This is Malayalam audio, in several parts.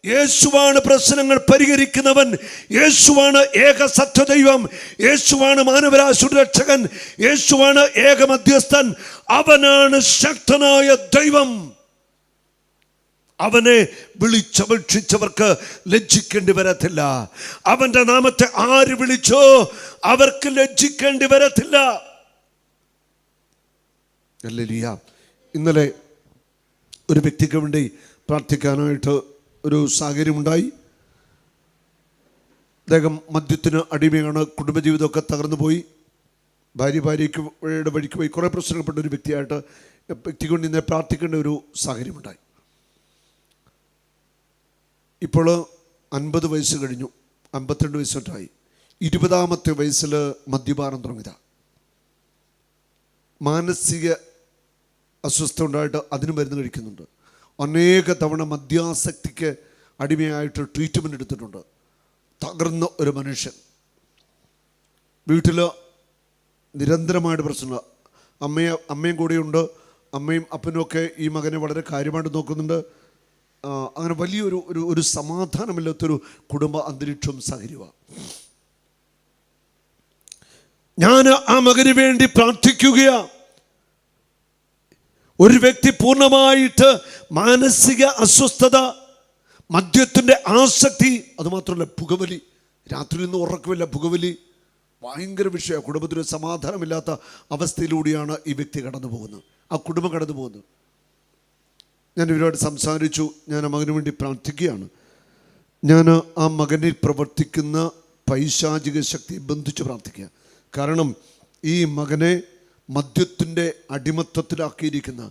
യേശുവാണ് പ്രശ്നങ്ങൾ പരിഹരിക്കുന്നവൻ. യേശുവാണ് ഏക സത്യദൈവം. യേശുവാണ് മാനവരാശിയുടെ രക്ഷകൻ. യേശുവാണ് ഏക മധ്യസ്ഥൻ. അവനാണ് ശക്തനായ ദൈവം. അവനെ വിളിച്ചപേക്ഷിച്ചവർക്ക് ലജ്ജിക്കേണ്ടി വരത്തില്ല. അവന്റെ നാമത്തെ ആര് വിളിച്ചോ അവർക്ക് ലജ്ജിക്കേണ്ടി വരത്തില്ല. ഹല്ലേലൂയ. ഇന്നലെ ഒരു വ്യക്തിക്ക് വേണ്ടി പ്രാർത്ഥിക്കാനായിട്ട് ഒരു സാഹചര്യമുണ്ടായി. അദ്ദേഹം മദ്യത്തിന് അടിമയാണ്. കുടുംബജീവിതമൊക്കെ തകർന്നു പോയി. ഭാര്യയ്ക്ക് വഴിക്ക് പോയി കുറേ പ്രശ്നപ്പെട്ട ഒരു വ്യക്തിയായിട്ട് വ്യക്തിക്ക് വേണ്ടി ഇന്നലെ പ്രാർത്ഥിക്കേണ്ട ഒരു സാഹചര്യമുണ്ടായി. ഇപ്പോൾ 50 വയസ്സ് കഴിഞ്ഞു. 52 വയസ്സോട്ടായി. 20ാമത്തെ വയസ്സിൽ മദ്യപാനം തുടങ്ങിയതാണ്. മാനസിക അസ്വസ്ഥ ഉണ്ടായിട്ട് അതിന് മരുന്ന് കഴിക്കുന്നുണ്ട്. അനേക തവണ മദ്യാസക്തിക്ക് അടിമയായിട്ട് ട്രീറ്റ്മെൻറ്റ് എടുത്തിട്ടുണ്ട്. തകർന്ന ഒരു മനുഷ്യൻ. വീട്ടിൽ നിരന്തരമായിട്ട് പ്രശ്നങ്ങൾ. അമ്മയും കൂടെയുണ്ട്. അമ്മയും അപ്പനും ഒക്കെ ഈ മകനെ വളരെ കാര്യമായിട്ട് നോക്കുന്നുണ്ട്. അങ്ങനെ വലിയൊരു ഒരു സമാധാനമില്ലാത്തൊരു കുടുംബ അന്തരീക്ഷം സാഹചര്യമാണ്. ഞാൻ ആ മകന് വേണ്ടി പ്രാർത്ഥിക്കുകയാണ്. ഒരു വ്യക്തി പൂർണ്ണമായിട്ട് മാനസിക അസ്വസ്ഥത, മദ്യത്തിൻ്റെ ആസക്തി, അതുമാത്രമല്ല പുകവലി, രാത്രിയിൽ നിന്ന് ഉറക്കമില്ല, പുകവലി ഭയങ്കര വിഷയമാണ്. കുടുംബത്തിന് സമാധാനമില്ലാത്ത അവസ്ഥയിലൂടെയാണ് ഈ വ്യക്തി കടന്നു പോകുന്നത്, ആ കുടുംബം കടന്നു പോകുന്നത്. ഞാൻ ഇവരോട് സംസാരിച്ചു. ഞാൻ ആ മകന് വേണ്ടി പ്രാർത്ഥിക്കുകയാണ്. ഞാൻ ആ മകനിൽ പ്രവർത്തിക്കുന്ന പൈശാചിക ശക്തി ബന്ധിച്ച് പ്രാർത്ഥിക്കുക. കാരണം ഈ മകനെ മദ്യത്തിൻ്റെ അടിമത്തത്തിലാക്കിയിരിക്കുന്ന,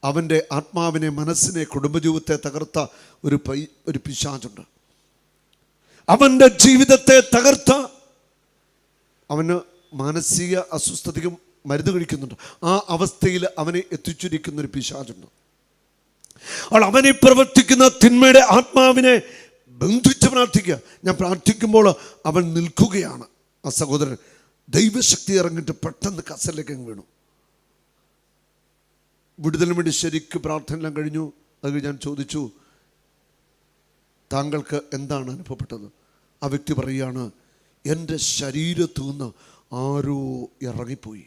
അവൻ്റെ ആത്മാവിനെ, മനസ്സിനെ, കുടുംബജീവിതത്തെ തകർത്ത ഒരു പിശാചുണ്ട്. അവൻ്റെ ജീവിതത്തെ തകർത്ത, അവന് മാനസിക അസ്വസ്ഥതയ്ക്കും മരുന്ന് കഴിക്കുന്നുണ്ട്. ആ അവസ്ഥയിൽ അവനെ എത്തിച്ചിരിക്കുന്ന ഒരു പിശാചുണ്ട്. അവനിൽ പ്രവർത്തിക്കുന്ന തിന്മയുടെ ആത്മാവിനെ ബന്ധിച്ച് പ്രാർത്ഥിക്കുക. ഞാൻ പ്രാർത്ഥിക്കുമ്പോൾ അവൻ നിൽക്കുകയാണ്. ആ സഹോദരൻ ദൈവശക്തി ഇറങ്ങിയിട്ട് പെട്ടെന്ന് കസലിലേക്ക് വീണു. വിടുതലിന് വേണ്ടി ശരിക്ക് പ്രാർത്ഥന എല്ലാം കഴിഞ്ഞു. അത് ഞാൻ ചോദിച്ചു, താങ്കൾക്ക് എന്താണ് അനുഭവപ്പെട്ടത്? ആ വ്യക്തി പറയുകയാണ്, എൻ്റെ ശരീരത്തു നിന്ന് ആരോ ഇറങ്ങിപ്പോയി.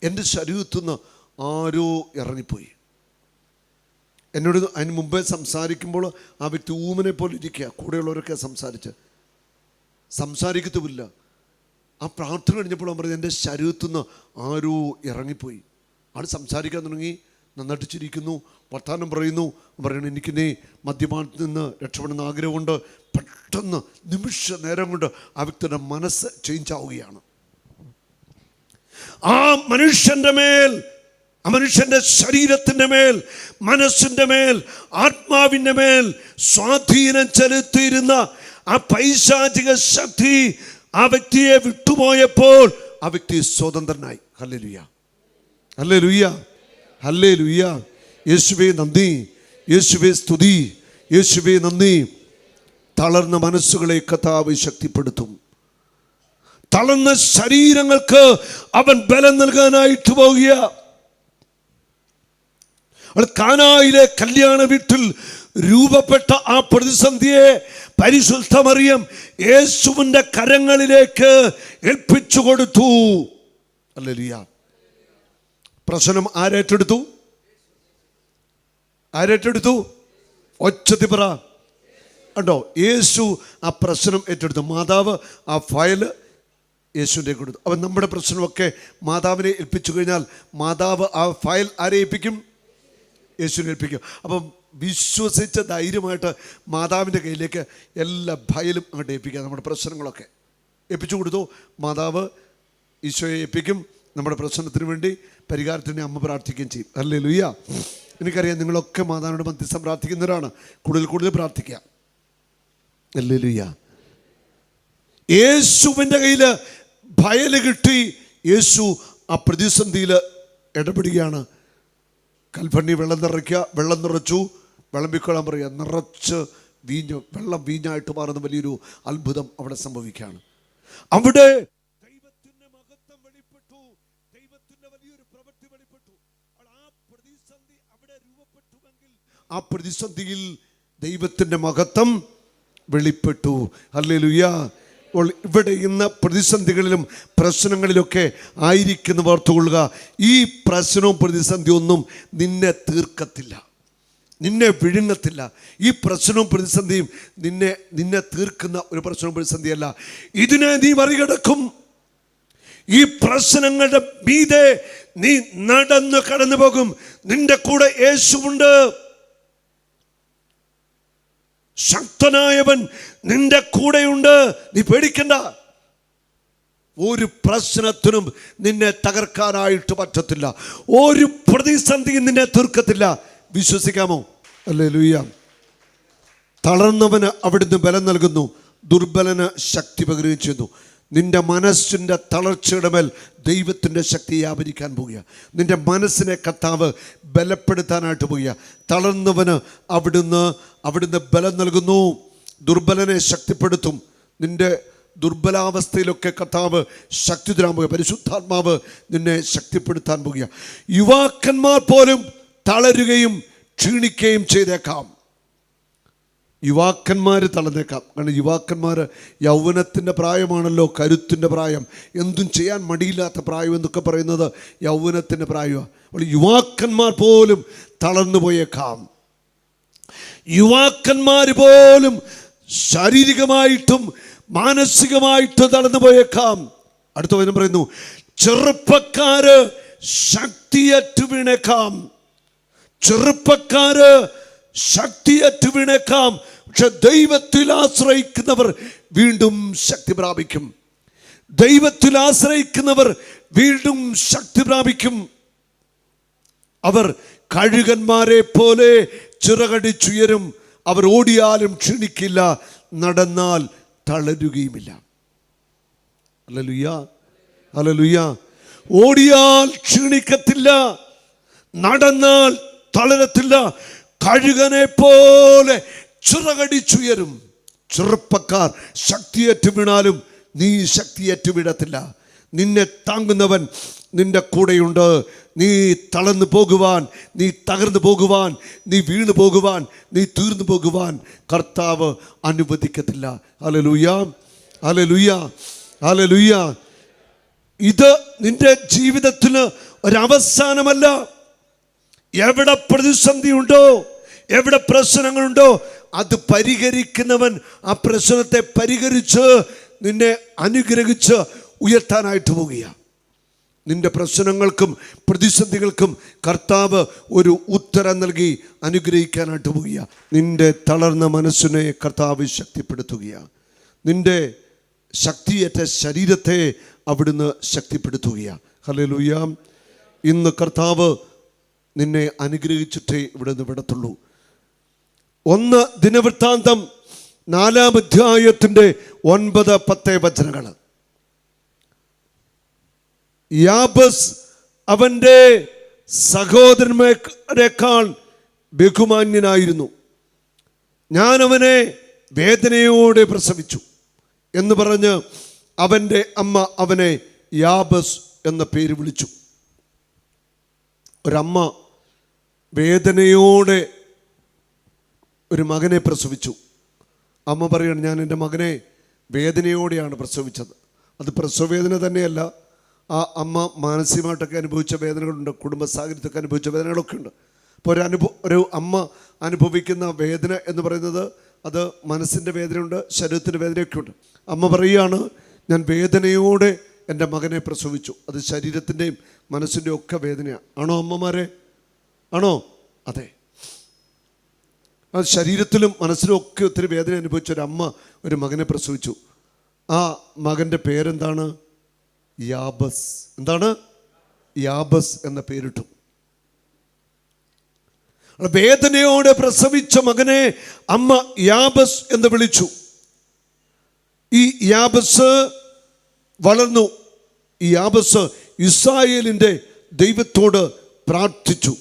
എൻ്റെ ശരീരത്തു നിന്ന് ആരോ ഇറങ്ങിപ്പോയി. എന്നോട് അതിന് മുമ്പേ സംസാരിക്കുമ്പോൾ ആ വ്യക്തി ഊമനെ പോലെ ഇരിക്കുക. കൂടെയുള്ളവരൊക്കെ സംസാരിക്കത്തുമില്ല. ആ പ്രാർത്ഥന കഴിഞ്ഞപ്പോൾ അവൻ പറഞ്ഞു, എൻ്റെ ശരീരത്തു നിന്ന് ആരോ ഇറങ്ങിപ്പോയി. ആൾ സംസാരിക്കാൻ തുടങ്ങി. നന്നായിട്ട് ചിരിക്കുന്നു, വർത്തമാനം പറയുന്നു. എനിക്കിനെ മദ്യപാനത്തിൽ നിന്ന് രക്ഷപ്പെടുന്ന ആഗ്രഹമുണ്ട്. പെട്ടെന്ന് നിമിഷ നേരം കൊണ്ട് ആ വ്യക്തിയുടെ മനസ്സ് ചേഞ്ച് ആവുകയാണ്. ആ മനുഷ്യൻ്റെ മേൽ, ആ മനുഷ്യൻ്റെ ശരീരത്തിൻ്റെ മേൽ, മനസ്സിൻ്റെ മേൽ, ആത്മാവിൻ്റെ മേൽ സ്വാധീനം ചെലുത്തിയിരുന്ന ആ പൈശാചിക ശക്തി ആ വ്യക്തിയെ വിട്ടുപോയപ്പോൾ ആ വ്യക്തി സ്വതന്ത്രനായി. Hallelujah, hallelujah, hallelujah. യേശുവേ നന്ദി, യേശുവേ സ്തുതി, യേശുവേ നന്ദി. തളർന്ന മനസ്സുകളെ കർത്താവ് ശക്തിപ്പെടുത്തും. തളർന്ന ശരീരങ്ങൾക്ക് അവൻ ബലം നൽകാനായിട്ട് പോകുക. കാനായിലെ കല്യാണ വീട്ടിൽ രൂപപ്പെട്ട ആ പ്രതിസന്ധിയെ പരിശുദ്ധ മറിയം യേശുവിൻ്റെ കരങ്ങളിലേക്ക് ഏൽപ്പിച്ചു കൊടുത്തു. ഹല്ലേലൂയ. പ്രശ്നം ആരേറ്റെടുത്തു? ഒച്ചത്തി പറ. കണ്ടോ, യേശു ആ പ്രശ്നം ഏറ്റെടുത്തു. മാതാവ് ആ ഫയൽ യേശുവിൻ്റെ കൊടുത്തു. അപ്പം നമ്മുടെ പ്രശ്നമൊക്കെ മാതാവിനെ ഏൽപ്പിച്ചു കഴിഞ്ഞാൽ മാതാവ് ആ ഫയൽ ആരെ ഏൽപ്പിക്കും? യേശുവിനെ ഏൽപ്പിക്കും. അപ്പം വിശ്വസിച്ച ധൈര്യമായിട്ട് മാതാവിൻ്റെ കയ്യിലേക്ക് എല്ലാ ഫയലും അങ്ങോട്ട് ഏൽപ്പിക്കുക. നമ്മുടെ പ്രശ്നങ്ങളൊക്കെ ഏൽപ്പിച്ചു കൊടുത്തു. മാതാവ് ഈശോയെ ഏൽപ്പിക്കും. നമ്മുടെ പ്രശ്നത്തിന് വേണ്ടി പരിഹാരത്തിന് അമ്മ പ്രാർത്ഥിക്കുകയും ചെയ്യും. ഹല്ലേലൂയ. എനിക്കറിയാം നിങ്ങളൊക്കെ മാതാവിനോട് മധ്യസ്ഥം പ്രാർത്ഥിക്കുന്നവരാണ്. കൂടുതൽ പ്രാർത്ഥിക്കുക. ഹല്ലേലൂയ. യേശുവിൻ്റെ കയ്യിൽ ഫയല് കിട്ടി. യേശു ആ പ്രതിസന്ധിയിൽ ഇടപെടുകയാണ്. കൽഭരണി വെള്ളം നിറച്ചു, വിളമ്പിക്കൊള്ളാൻ പറയുക. നിറച്ച് വെള്ളം വീഞ്ഞായിട്ട് മാറുന്ന വലിയൊരു അത്ഭുതം അവിടെ സംഭവിക്കുകയാണ്. അവിടെ ദൈവത്തിന്റെ മഹത്വം വെളിപ്പെട്ടു, ദൈവത്തിന്റെ വലിയൊരു പ്രവൃത്തി വെളിപ്പെട്ടു. ആ പ്രതിസന്ധി അവിടെ രൂപപ്പെട്ടുവെങ്കിൽ ആ പ്രതിസന്ധിയിൽ ദൈവത്തിൻ്റെ മഹത്വം വെളിപ്പെട്ടു. ഹല്ലേലൂയ. അപ്പോൾ ഇവിടെ ഇന്ന് പ്രതിസന്ധികളിലും പ്രശ്നങ്ങളിലൊക്കെ ആയിരിക്കുന്ന ഓർത്തുകൊള്ളുക, ഈ പ്രശ്നവും പ്രതിസന്ധിയൊന്നും നിന്നെ തീർക്കത്തില്ല, നിന്നെ വിഴുങ്ങത്തില്ല. ഈ പ്രശ്നവും പ്രതിസന്ധിയും നിന്നെ തീർക്കുന്ന ഒരു പ്രശ്നവും പ്രതിസന്ധിയല്ല. ഇതിനെ നീ മറികടക്കും. ഈ പ്രശ്നങ്ങളുടെ മീതെ നീ നടന്ന് കടന്നു പോകും. നിന്റെ കൂടെ യേശുവുണ്ട്. ശക്തനായവൻ നിന്റെ കൂടെയുണ്ട്. നീ പേടിക്കണ്ട. ഒരു പ്രശ്നത്തിനും നിന്നെ തകർക്കാനായിട്ട് പറ്റത്തില്ല. ഒരു പ്രതിസന്ധിയും നിന്നെ തീർക്കത്തില്ല. വിശ്വസിക്കാമോ? ഹല്ലേലൂയ. തളർന്നവന് അവിടുന്ന് ബലം നൽകുന്നു, ദുർബലന് ശക്തി പകരുകയും ചെയ്യുന്നു. നിന്റെ മനസ്സിൻ്റെ തളർച്ചയുടെ മേൽ ദൈവത്തിൻ്റെ ശക്തി വ്യാപരിക്കാൻ പോവുക. നിന്റെ മനസ്സിനെ കർത്താവ് ബലപ്പെടുത്താനായിട്ട് പോവുക. തളർന്നവന് അവിടുന്ന് ബലം നൽകുന്നു, ദുർബലനെ ശക്തിപ്പെടുത്തും. നിന്റെ ദുർബലാവസ്ഥയിലൊക്കെ കർത്താവ് ശക്തി തരാൻ പോവുക. പരിശുദ്ധാത്മാവ് നിന്നെ ശക്തിപ്പെടുത്താൻ പോവുക. യുവാക്കന്മാർ പോലും തളരുകയും ക്ഷീണിക്കുകയും ചെയ്തേക്കാം. യുവാക്കന്മാർ തളർന്നേക്കാം. കാരണം യുവാക്കന്മാർ യൗവനത്തിൻ്റെ പ്രായമാണല്ലോ, കരുത്തിൻ്റെ പ്രായം, എന്തും ചെയ്യാൻ മടിയില്ലാത്ത പ്രായം എന്നൊക്കെ പറയുന്നത് യൗവനത്തിൻ്റെ പ്രായമാണ്. അപ്പോൾ യുവാക്കന്മാർ പോലും തളർന്നു പോയേക്കാം. യുവാക്കന്മാർ പോലും ശാരീരികമായിട്ടും മാനസികമായിട്ടും തളർന്നു പോയേക്കാം. അടുത്ത വചനം പറയുന്നു, ചെറുപ്പക്കാര് ശക്തിയറ്റു വീണേക്കാം. ചെറുപ്പക്കാര് ശക്തിയറ്റു വീണേക്കാം. പക്ഷെ ദൈവത്തിൽ ആശ്രയിക്കുന്നവർ വീണ്ടും ശക്തി പ്രാപിക്കും. ദൈവത്തിൽ ആശ്രയിക്കുന്നവർ വീണ്ടും ശക്തി പ്രാപിക്കും. അവർ കഴുകന്മാരെ പോലെ ചിറകടിച്ചുയരും. അവർ ഓടിയാലും ക്ഷീണിക്കില്ല, നടന്നാൽ തളരുകയുമില്ല. Hallelujah, hallelujah. ഓടിയാൽ ക്ഷീണിക്കത്തില്ല, നടന്നാൽ തളരത്തില്ല. കഴുകനെ പോലെ ചിറകടിച്ചുയരും. ചെറുപ്പക്കാർ ശക്തിയേറ്റു വീണാലും നീ ശക്തിയേറ്റു വീഴത്തില്ല. നിന്നെ താങ്ങുന്നവൻ നിന്റെ കൂടെയുണ്ട്. നീ തളർന്നു പോകുവാൻ, നീ തകർന്നു പോകുവാൻ, നീ വീണു പോകുവാൻ, നീ തീർന്നു പോകുവാൻ കർത്താവ് അനുവദിക്കത്തില്ല. Hallelujah, hallelujah, hallelujah. ഇത് നിന്റെ ജീവിതത്തിന് ഒരവസാനമല്ല. എവിടെ പ്രതിസന്ധി ഉണ്ടോ, എവിടെ പ്രശ്നങ്ങളുണ്ടോ, അത് പരിഹരിക്കുന്നവൻ ആ പ്രശ്നത്തെ പരിഹരിച്ച് നിന്നെ അനുഗ്രഹിച്ച് ഉയർത്താനായിട്ട് പോവുകയാണ്. നിന്റെ പ്രശ്നങ്ങൾക്കും പ്രതിസന്ധികൾക്കും കർത്താവ് ഒരു ഉത്തരം നൽകി അനുഗ്രഹിക്കാനായിട്ട് പോവുകയാണ്. നിന്റെ തളർന്ന മനസ്സിനെ കർത്താവ് ശക്തിപ്പെടുത്തുകയാണ്. നിന്റെ ശക്തിയേറ്റ ശരീരത്തെ അവിടുന്ന് ശക്തിപ്പെടുത്തുകയാണ്. ഹല്ലേലൂയ. ഇന്ന് കർത്താവ് നിന്നെ അനുഗ്രഹിച്ചിട്ടേ ഇവിടെ നിന്ന് വിടത്തുള്ളൂ. 1 ദിനവൃത്താന്തം 4-ാം അധ്യായത്തിൻ്റെ 9-10 വചനങ്ങൾ. യാബസ് അവൻ്റെ സഹോദരന്മാരെക്കാൾ ബഹുമാന്യനായിരുന്നു. ഞാൻ അവനെ വേദനയോടെ പ്രസവിച്ചു എന്ന് പറഞ്ഞ് അവൻ്റെ അമ്മ അവനെ യാബസ് എന്ന പേര് വിളിച്ചു. ഒരമ്മ വേദനയോടെ ഒരു മകനെ പ്രസവിച്ചു. അമ്മ പറയുകയാണ്, ഞാൻ എൻ്റെ മകനെ വേദനയോടെയാണ് പ്രസവിച്ചത്. അത് പ്രസവവേദന തന്നെയല്ല, ആ അമ്മ മാനസികമായിട്ടൊക്കെ അനുഭവിച്ച വേദനകളുണ്ട്, കുടുംബ സാഹചര്യത്തൊക്കെ അനുഭവിച്ച വേദനകളൊക്കെ ഉണ്ട്. അപ്പോൾ ഒരു അമ്മ അനുഭവിക്കുന്ന വേദന എന്ന് പറയുന്നത് അത് മനസ്സിൻ്റെ വേദനയുണ്ട്, ശരീരത്തിൻ്റെ വേദനയൊക്കെ ഉണ്ട്. അമ്മ പറയുകയാണ്, ഞാൻ വേദനയോടെ എൻ്റെ മകനെ പ്രസവിച്ചു. അത് ശരീരത്തിൻ്റെയും മനസ്സിൻ്റെയും ഒക്കെ വേദനയാണ്. ആണോ അമ്മമാരെ? ആണോ? അതെ. ആ ശരീരത്തിലും മനസ്സിലും ഒക്കെ ഒത്തിരി വേദന അനുഭവിച്ച ഒരു അമ്മ ഒരു മകനെ പ്രസവിച്ചു. ആ മകൻ്റെ പേരെന്താണ്? യാബസ്. എന്താണ്? യാബസ് എന്ന പേരിട്ടു. വേദനയോടെ പ്രസവിച്ച മകനെ അമ്മ യാബസ് എന്ന് വിളിച്ചു. ഈ യാബസ് വളർന്നു. ഈ യാബസ് ഇസ്രായേലിൻ്റെ ദൈവത്തോട് പ്രാർത്ഥിച്ചു,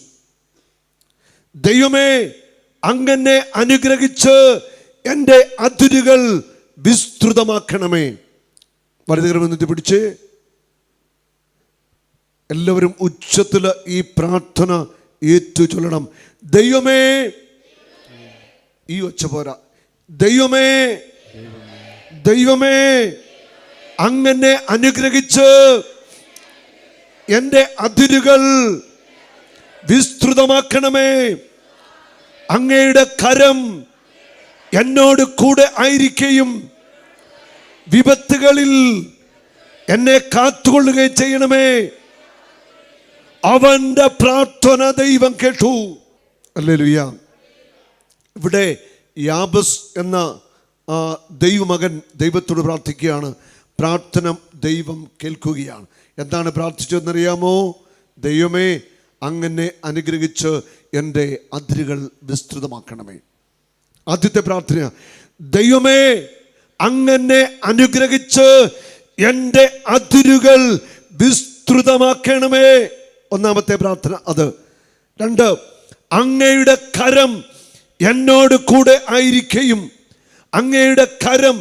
ദൈവമേ അങ്ങനെ അനുഗ്രഹിച്ച് എൻ്റെ അതിരുകൾ വിസ്തൃതമാക്കണമേ. വലതുകരമെന്ന് പിടിച്ച് എല്ലാവരും ഉച്ചത്തിൽ ഈ പ്രാർത്ഥന ഏറ്റു ചൊല്ലണം. ദൈവമേ ഈ ഒച്ച പോരാ. ദൈവമേ, ദൈവമേ, അങ്ങനെ അനുഗ്രഹിച്ച് എൻ്റെ അതിരുകൾ വിസ്തൃതമാക്കണമേ. അങ്ങയുടെ കരം എന്നോട് കൂടെ ആയിരിക്കുകയും വിപത്തുകളിൽ എന്നെ കാത്തുകൊള്ളുകയും ചെയ്യണമേ. അവന്റെ പ്രാർത്ഥന ദൈവം കേട്ടു. ഹല്ലേലൂയ. ഇവിടെ യാബസ് എന്ന ദൈവമകൻ ദൈവത്തോട് പ്രാർത്ഥിക്കുകയാണ്. പ്രാർത്ഥന ദൈവം കേൾക്കുകയാണ്. എന്താണ് പ്രാർത്ഥിച്ചതെന്നറിയാമോ? ദൈവമേ, അങ്ങനെ അനുഗ്രഹിച്ച് എൻ്റെ അതിരുകൾ വിസ്തൃതമാക്കണമേ. ആദ്യത്തെ പ്രാർത്ഥന, ദൈവമേ, അങ്ങനെ അനുഗ്രഹിച്ച് എൻ്റെ അതിരുകൾ വിസ്തൃതമാക്കണമേ. ഒന്നാമത്തെ പ്രാർത്ഥന അത്. രണ്ട്, അങ്ങയുടെ കരം എന്നോട് കൂടെ ആയിരിക്കുകയും, അങ്ങയുടെ കരം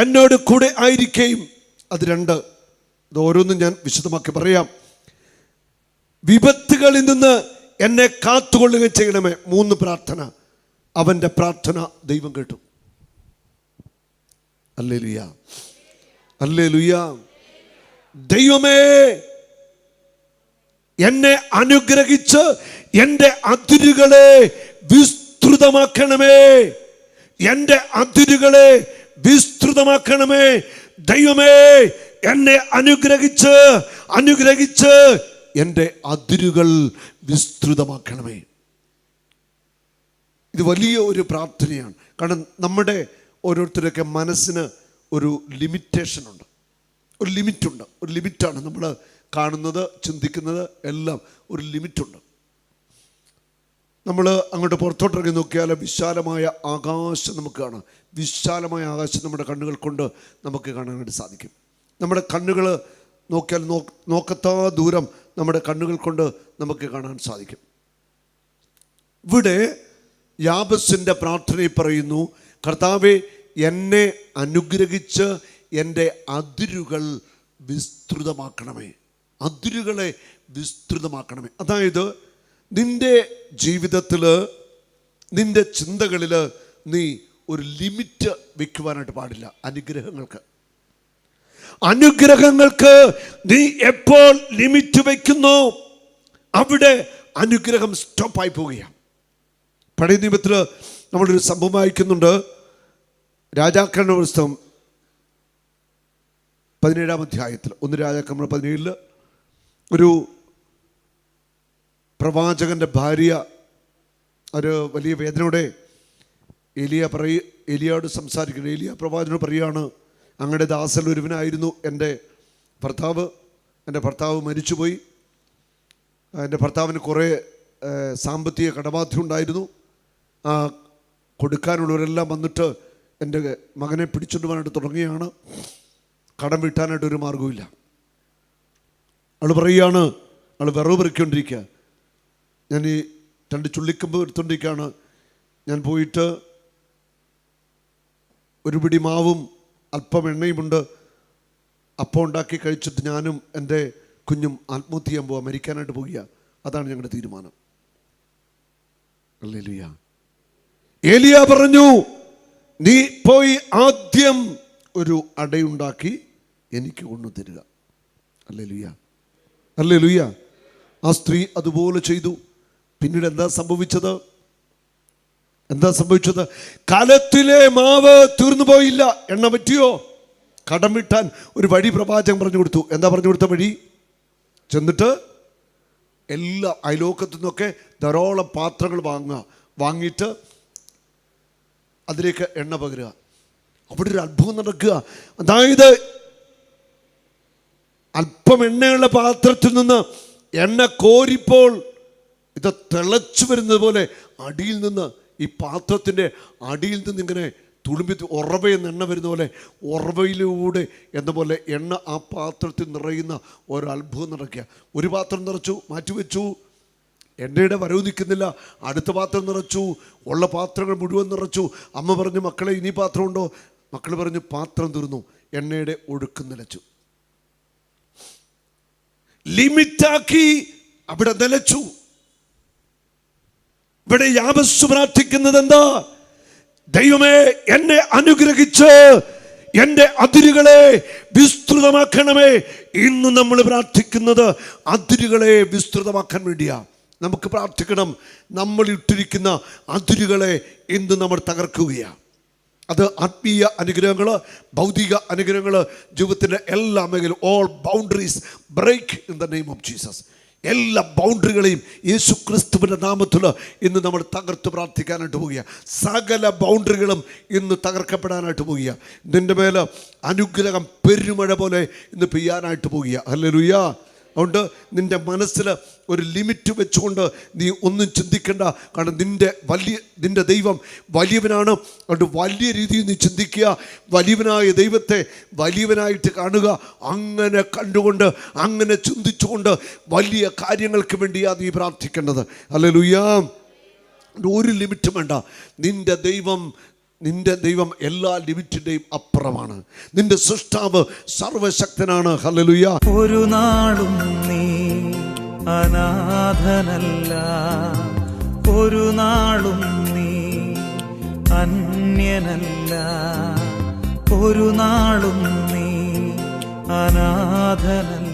എന്നോട് കൂടെ ആയിരിക്കുകയും. അത് രണ്ട്. ഇത് ഓരോന്നും ഞാൻ വിശദമാക്കി പറയാം. വിപത്തുകളിൽ നിന്ന് എന്നെ കാത്തുകൊള്ളുകയും ചെയ്യണമേ. മൂന്ന് പ്രാർത്ഥന. അവന്റെ പ്രാർത്ഥന ദൈവം കേട്ടു. Hallelujah, hallelujah. ദൈവമേ, എന്നെ അനുഗ്രഹിച്ച് എൻ്റെ അതിരുകളെ വിസ്തൃതമാക്കണമേ. എൻ്റെ അതിരുകളെ വിസ്തൃതമാക്കണമേ. ദൈവമേ, എന്നെ അനുഗ്രഹിച്ച് എൻ്റെ അതിരുകൾ വിസ്തൃതമാക്കണമേ. ഇത് വലിയ ഒരു പ്രാർത്ഥനയാണ്. കാരണം നമ്മുടെ ഓരോരുത്തരൊക്കെ മനസ്സിന് ഒരു ലിമിറ്റേഷനുണ്ട്, ഒരു ലിമിറ്റുണ്ട്. ഒരു ലിമിറ്റാണ് നമ്മൾ കാണുന്നത്, ചിന്തിക്കുന്നത് എല്ലാം ഒരു ലിമിറ്റുണ്ട്. നമ്മൾ അങ്ങോട്ട് പുറത്തോട്ടിറങ്ങി നോക്കിയാൽ വിശാലമായ ആകാശം നമുക്ക് കാണാം. വിശാലമായ ആകാശം നമ്മുടെ കണ്ണുകൾ കൊണ്ട് നമുക്ക് കാണാനായിട്ട് സാധിക്കും. നമ്മുടെ കണ്ണുകൾ നോക്കിയാൽ നോക്കത്താ ദൂരം നമ്മുടെ കണ്ണുകൾ കൊണ്ട് നമുക്ക് കാണാൻ സാധിക്കും. ഇവിടെ യാബസിൻ്റെ പ്രാർത്ഥനയിൽ പറയുന്നു, കർത്താവേ, എന്നെ അനുഗ്രഹിച്ച് എൻ്റെ അതിരുകൾ വിസ്തൃതമാക്കണമേ. അതിരുകളെ വിസ്തൃതമാക്കണമേ. അതായത് നിൻ്റെ ജീവിതത്തിൽ, നിൻ്റെ ചിന്തകളിൽ നീ ഒരു ലിമിറ്റ് വെക്കുവാനായിട്ട് പാടില്ല. അനുഗ്രഹങ്ങൾക്ക് നീ എപ്പോൾ ലിമിറ്റ് വെക്കുന്നോ അവിടെ അനുഗ്രഹം സ്റ്റോപ്പായി പോവുകയാണ്. പഴയ നിയമത്തിൽ നമ്മളൊരു സംഭവം വായിക്കുന്നുണ്ട്. രാജാക്കളുടെ പുസ്തകം 17-ാം അധ്യായത്തിൽ, 1 രാജാക്കന്മാർ 17 ഒരു പ്രവാചകന്റെ ഭാര്യ ഒരു വലിയ വേദനയോടെ ഏലിയായോട് സംസാരിക്കുന്നു. ഏലിയ പ്രവാചകനോട് പറയുകയാണ്, അങ്ങയുടെ ദാസൻ ഒരുവനായിരുന്നു എൻ്റെ ഭർത്താവ് മരിച്ചുപോയി. എൻ്റെ ഭർത്താവിന് കുറേ സാമ്പത്തിക കടബാധ്യത ഉണ്ടായിരുന്നു. കൊടുക്കാനുള്ളവരെല്ലാം വന്നിട്ട് എൻ്റെ മകനെ പിടിച്ചുകൊണ്ട് പോകാനായിട്ട് തുടങ്ങിയാണ്. കടം വീട്ടാനായിട്ട് ഒരു മാർഗവുമില്ല. അവൾ പറയുകയാണ്, അവൾ വിറവ് പെറുക്കിക്കൊണ്ടിരിക്കുക. ഞാൻ ഈ 2 ചുള്ളിക്കമ്പ് എടുത്തുകൊണ്ടിരിക്കുകയാണ്. ഞാൻ പോയിട്ട് ഒരു പിടി മാവും അല്പം എണ്ണയുമുണ്ട്, അപ്പം ഉണ്ടാക്കി കഴിച്ചിട്ട് ഞാനും എൻ്റെ കുഞ്ഞും ആത്മഹത്യ ചെയ്യാൻ പോവുക, മരിക്കാനായിട്ട് പോവുക. അതാണ് ഞങ്ങളുടെ തീരുമാനം. ഹല്ലേലൂയ. ഏലിയ പറഞ്ഞു, നീ പോയി ആദ്യം ഒരു അടയുണ്ടാക്കി എനിക്ക് കൊണ്ടുതരിക. Hallelujah, hallelujah. ആ സ്ത്രീ അതുപോലെ ചെയ്തു. പിന്നീട് എന്താ സംഭവിച്ചത്? കലത്തിലെ മാവ് തീർന്നു പോയില്ല. എണ്ണ പറ്റിയോ? കടം വിട്ടാൻ ഒരു വഴി പ്രവാചകൻ പറഞ്ഞു കൊടുത്തു. എന്താ പറഞ്ഞു കൊടുത്ത വഴി? ചെന്നിട്ട് എല്ലാ അയലോക്കത്തു നിന്നൊക്കെ ധാരാളം പാത്രങ്ങൾ വാങ്ങിയിട്ട് അതിലേക്ക് എണ്ണ പകരുക. അവിടെ ഒരു അത്ഭുതം നടക്കുക. അതായത് അല്പം എണ്ണയുള്ള പാത്രത്തിൽ നിന്ന് എണ്ണ കോരിപ്പോൾ ഇത് തിളച്ചു വരുന്നത് പോലെ അടിയിൽ നിന്ന്, ഈ പാത്രത്തിൻ്റെ അടിയിൽ നിന്ന് ഇങ്ങനെ തുളുമ്പി ഉറവയെന്ന് എണ്ണ വരുന്ന പോലെ ഉറവയിലൂടെ എന്ന പോലെ എണ്ണ ആ പാത്രത്തിൽ നിറയുന്ന ഒരു അത്ഭുതം നടക്കുക. ഒരു പാത്രം നിറച്ചു, മാറ്റിവെച്ചു. എണ്ണയുടെ വരവ് നിൽക്കുന്നില്ല. അടുത്ത പാത്രം നിറച്ചു. ഉള്ള പാത്രങ്ങൾ മുഴുവൻ നിറച്ചു. അമ്മ പറഞ്ഞു, മക്കളെ ഇനി പാത്രമുണ്ടോ? മക്കൾ പറഞ്ഞു, പാത്രം തീർന്നു. എണ്ണയുടെ ഒഴുക്ക് നിലച്ചു. ലിമിറ്റാക്കി അവിടെ നിലച്ചു. ഇവിടെ യാബസ് പ്രാർത്ഥിക്കുന്നത് എന്താ? ദൈവമേ എന്നെ അനുഗ്രഹിച്ച് എൻ്റെ അതിരുകളെ വിസ്തൃതമാക്കണമേ. ഇന്ന് നമ്മൾ പ്രാർത്ഥിക്കുന്നത് അതിരുകളെ വിസ്തൃതമാക്കാൻ വേണ്ടിയാ. നമുക്ക് പ്രാർത്ഥിക്കണം, നമ്മൾ ഇട്ടിരിക്കുന്ന അതിരുകളെ ഇന്ന് നമ്മൾ തകർക്കുകയാണ്. അത് ആത്മീയ അനുഗ്രഹങ്ങൾ, ഭൗതിക അനുഗ്രഹങ്ങൾ, ജീവിതത്തിൻ്റെ എല്ലാ മേഖലയും, all boundaries break in the name of Jesus. എല്ലാ ബൗണ്ടറികളെയും യേശു ക്രിസ്തുവിൻ്റെ നാമത്തിൽ ഇന്ന് നമ്മൾ തകർത്ത് പ്രാർത്ഥിക്കാനായിട്ട് പോവുക. സകല ബൗണ്ടറികളും ഇന്ന് തകർക്കപ്പെടാനായിട്ട് പോവുക. നിൻ്റെ മേൽ അനുഗ്രഹം പെരുമഴ പോലെ ഇന്ന് പെയ്യാനായിട്ട് പോവുക. ഹല്ലേലൂയ. അതുകൊണ്ട് നിൻ്റെ മനസ്സിൽ ഒരു ലിമിറ്റ് വെച്ചുകൊണ്ട് നീ ഒന്നും ചിന്തിക്കേണ്ട. കാരണം നിൻ്റെ ദൈവം വലിയവനാണ്. അതുകൊണ്ട് വലിയ രീതിയിൽ നീ ചിന്തിക്കുക. വലിയവനായ ദൈവത്തെ വലിയവനായിട്ട് കാണുക. അങ്ങനെ കണ്ടുകൊണ്ട്, അങ്ങനെ ചിന്തിച്ചുകൊണ്ട് വലിയ കാര്യങ്ങൾക്ക് വേണ്ടിയാണ് നീ പ്രാർത്ഥിക്കേണ്ടത്. ഹല്ലേലൂയ. ഒരു ലിമിറ്റും വേണ്ട. നിന്റെ ദൈവം എല്ലാ ലിമിറ്റിൻ്റെയും അപ്പുറമാണ്. നിന്റെ സൃഷ്ടാവ് സർവശക്തനാണ്. ഹല്ലേലൂയ. ഒരു നാളും നീ അനാഥനല്ല, ഒരു നാളും നീ അന്യനല്ല, ഒരു നാളും നീ അനാഥനല്ല.